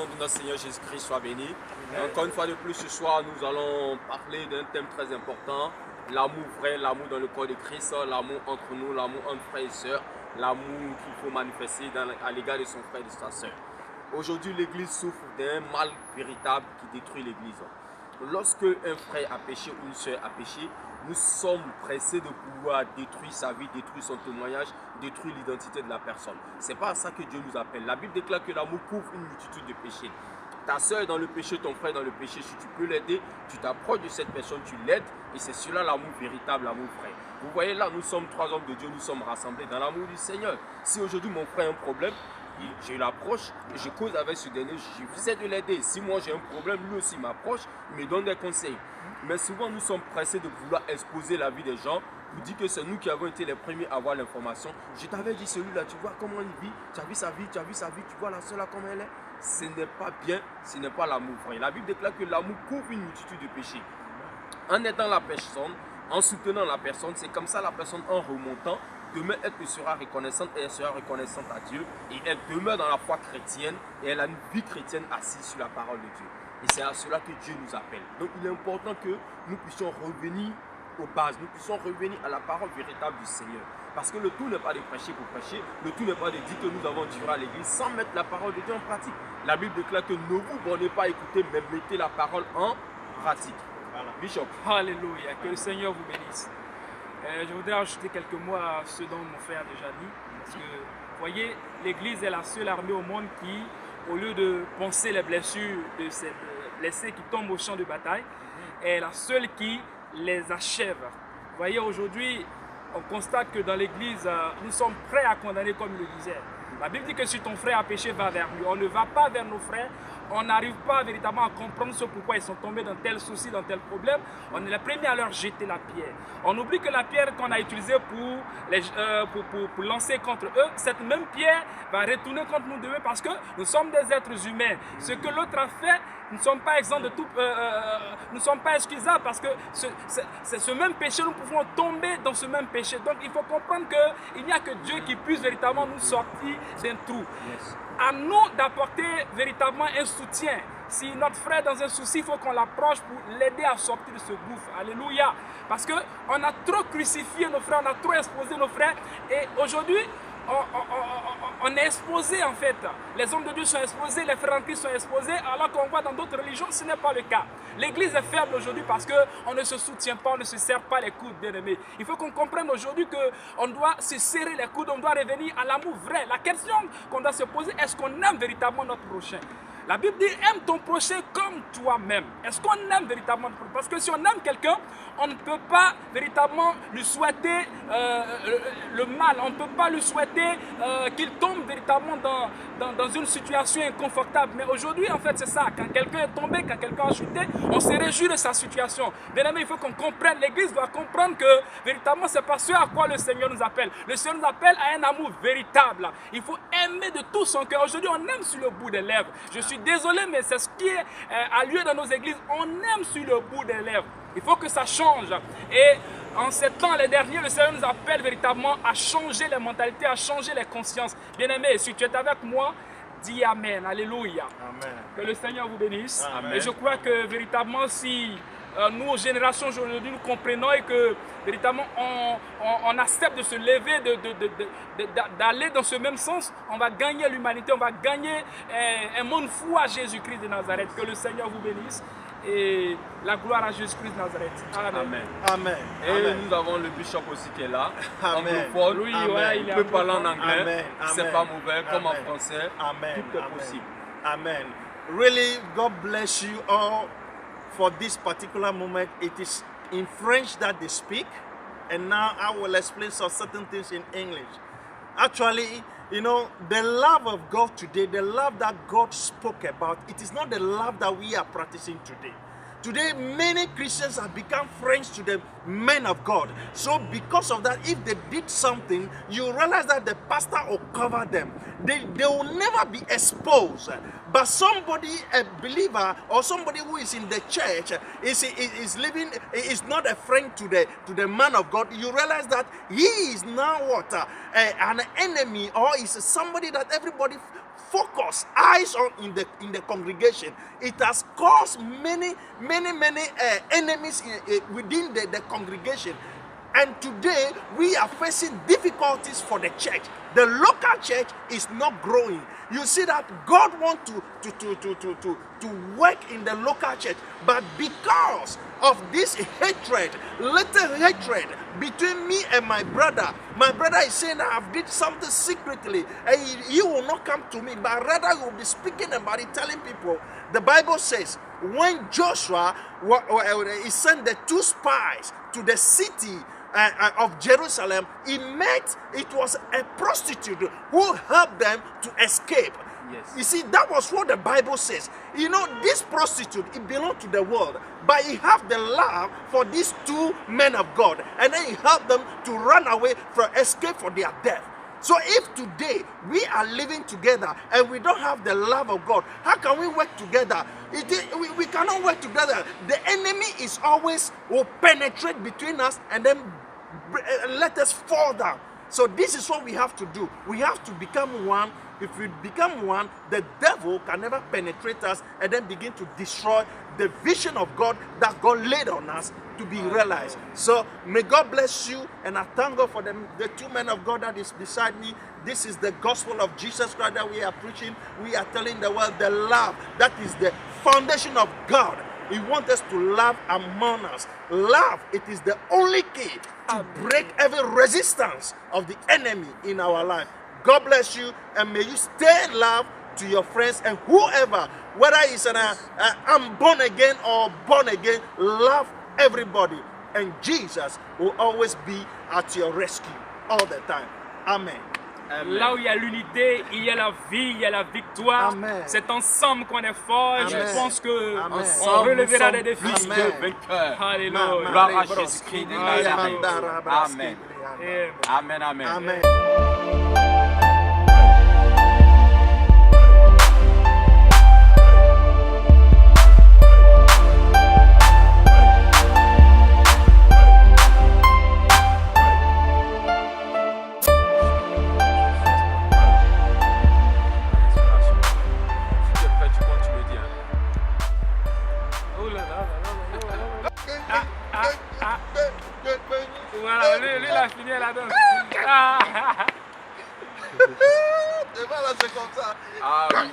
de notre Seigneur Jésus-Christ soit béni. Encore une fois de plus, ce soir, nous allons parler d'un thème très important. L'amour vrai, l'amour dans le corps de Christ, l'amour entre nous, l'amour entre frères et sœurs, l'amour qu'il faut manifester à l'égard de son frère et de sa sœur. Aujourd'hui, l'Église souffre d'un mal véritable qui détruit l'Église. Lorsque un frère a péché ou une sœur a péché, nous sommes pressés de pouvoir détruire sa vie, détruire son témoignage, détruire l'identité de la personne. Ce n'est pas à ça que Dieu nous appelle. La Bible déclare que l'amour couvre une multitude de péchés. Ta sœur est dans le péché, ton frère est dans le péché. Si tu peux l'aider, tu t'approches de cette personne, tu l'aides. Et c'est cela l'amour véritable, l'amour vrai. Vous voyez là, nous sommes trois hommes de Dieu, nous sommes rassemblés dans l'amour du Seigneur. Si aujourd'hui mon frère a un problème, je l'approche et je cause avec ce dernier, j'essaie de l'aider. Si moi j'ai un problème, lui aussi m'approche, il me donne des conseils. Mais souvent nous sommes pressés de vouloir exposer la vie des gens pour dire que c'est nous qui avons été les premiers à avoir l'information. Je t'avais dit celui-là, tu vois comment il vit, tu as vu sa vie, tu as vu sa vie, tu vois la seule là comment elle est. Ce n'est pas bien, ce n'est pas l'amour vrai. La Bible déclare que l'amour couvre une multitude de péchés. En aidant la personne, en soutenant la personne, c'est comme ça la personne en remontant. Demain, elle te sera reconnaissante et elle sera reconnaissante à Dieu. Et elle demeure dans la foi chrétienne et elle a une vie chrétienne assise sur la parole de Dieu. Et c'est à cela que Dieu nous appelle. Donc il est important que nous puissions revenir aux bases, nous puissions revenir à la parole véritable du Seigneur. Parce que le tout n'est pas de prêcher pour prêcher, le tout n'est pas de dire que nous avons duré à l'église sans mettre la parole de Dieu en pratique. La Bible déclare que ne vous bornez pas à écouter, mais mettez la parole en pratique. Voilà. Bishop. Alléluia, que le Seigneur vous bénisse. Je voudrais ajouter quelques mots à ce dont mon frère a déjà dit. Parce que, vous voyez, l'Église est la seule armée au monde qui, au lieu de penser les blessures de ces blessés qui tombent au champ de bataille, est la seule qui les achève. Vous voyez, aujourd'hui, on constate que dans l'Église, nous sommes prêts à condamner comme il le disait. La Bible dit que si ton frère a péché, va vers lui. On ne va pas vers nos frères. On n'arrive pas véritablement à comprendre ce pourquoi ils sont tombés dans tel souci, dans tel problème. On est les premiers à leur jeter la pierre. On oublie que la pierre qu'on a utilisée pour lancer contre eux, cette même pierre va retourner contre nous deux parce que nous sommes des êtres humains. Ce que l'autre a fait, nous ne sommes pas exempts de tout, nous ne sommes pas excusables parce que c'est ce même péché, nous pouvons tomber dans ce même péché. Donc il faut comprendre qu'il n'y a que Dieu qui puisse véritablement nous sortir d'un trou. Yes. À nous d'apporter véritablement un soutien. Si notre frère est dans un souci, il faut qu'on l'approche pour l'aider à sortir de ce gouffre. Alléluia. Parce qu'on a trop crucifié nos frères, on a trop exposé nos frères. Et aujourd'hui, on est exposé en fait. Les hommes de Dieu sont exposés, les frères en Christ sont exposés, alors qu'on voit dans d'autres religions, ce n'est pas le cas. L'église est faible aujourd'hui parce qu'on ne se soutient pas, on ne se serre pas les coudes, bien-aimés. Il faut qu'on comprenne aujourd'hui qu'on doit se serrer les coudes, on doit revenir à l'amour vrai. La question qu'on doit se poser, est-ce qu'on aime véritablement notre prochain? La Bible dit, aime ton prochain comme toi-même. Est-ce qu'on aime véritablement notre prochain? Parce que si on aime quelqu'un, on ne peut pas véritablement lui souhaiter le mal. On ne peut pas lui souhaiter qu'il tombe véritablement dans une situation inconfortable. Mais aujourd'hui, en fait, c'est ça. Quand quelqu'un est tombé, quand quelqu'un a chuté, on se réjouit de sa situation. Bien aimé, il faut qu'on comprenne. L'Église doit comprendre que véritablement, c'est pas ce à quoi le Seigneur nous appelle. Le Seigneur nous appelle à un amour véritable. Il faut aimer de tout son cœur. Aujourd'hui, on aime sur le bout des lèvres. Je suis désolé, mais c'est ce qui a lieu dans nos églises. On aime sur le bout des lèvres. Il faut que ça change. Et en ces temps, les derniers, le Seigneur nous appelle véritablement à changer les mentalités, à changer les consciences. Bien-aimé, si tu es avec moi, dis Amen. Alléluia. Amen. Que le Seigneur vous bénisse. Amen. Et je crois que véritablement, si nous, générations aujourd'hui, nous comprenons et que véritablement on accepte de se lever, d'aller dans ce même sens, on va gagner l'humanité, on va gagner un monde fou à Jésus-Christ de Nazareth. Que le Seigneur vous bénisse. Et la gloire à Jésus-Christ de Nazareth. Amen. Amen. Amen. Et Amen. nous avons le bishop aussi qui est là. Amen. Anglophone. Oui, Amen. ouais, Il peut parler en anglais. Amen. C'est pas mauvais, comme en Amen. français. Amen. Tout est Amen. possible. Amen. Really, God bless you all for this particular moment. It is in French that they speak, and now I will explain some certain things in English. Actually, you know, the love of God today, the love that God spoke about, it is not the love that we are practicing today. Today, many Christians have become friends to the men of God. So because of that, if they did something, you realize that the pastor will cover them. They will never be exposed. But somebody, a believer or somebody who is in the church, is living, is not a friend to the man of God. You realize that he is now what? An enemy, or is somebody that everybody focus eyes on in the congregation. It has caused many enemies within the congregation. And today we are facing difficulties for the church. The local church is not growing. You see that God wants to work in the local church, but because of this hatred, little hatred between me and my brother is saying I have did something secretly, and he will not come to me, but rather he will be speaking about it, telling people. The Bible says when Joshua he sent the 2 spies to the city of Jerusalem, it was a prostitute who helped them to escape. Yes. You see, that was what the Bible says. You know, this prostitute, it belonged to the world, but he had the love for these 2 men of God, and then he helped them to run away from escape for their death. So if today we are living together and we don't have the love of God, how can we work together? We cannot work together. The enemy is always will penetrate between us and then let us fall down. So this is what we have to do. We have to become one. If we become one, the devil can never penetrate us and then begin to destroy the vision of God that God laid on us to be realized. So may God bless you, and I thank God for the 2 men of God that is beside me. This is the gospel of Jesus Christ that we are preaching. We are telling the world the love that is the foundation of God. He wants us to love among us. Love, it is the only key to break every resistance of the enemy in our life. God bless you, and may you stay in love to your friends and whoever, whether it's I'm born again or born again, love everybody, and Jesus will always be at your rescue all the time. Amen. Amen. Là où il y a l'unité, il y a la vie, il y a la victoire. Amen. C'est ensemble qu'on est fort. Amen. Je pense que Amen. on relèvera des défis. Plus de vainqueurs. Alléluia. Gloire à Jésus-Christ de Nazareth. Amen. Amen. Amen. Amen. Amen. Voilà, lui, il a fini la danse. C'est comme ça. Ah oui.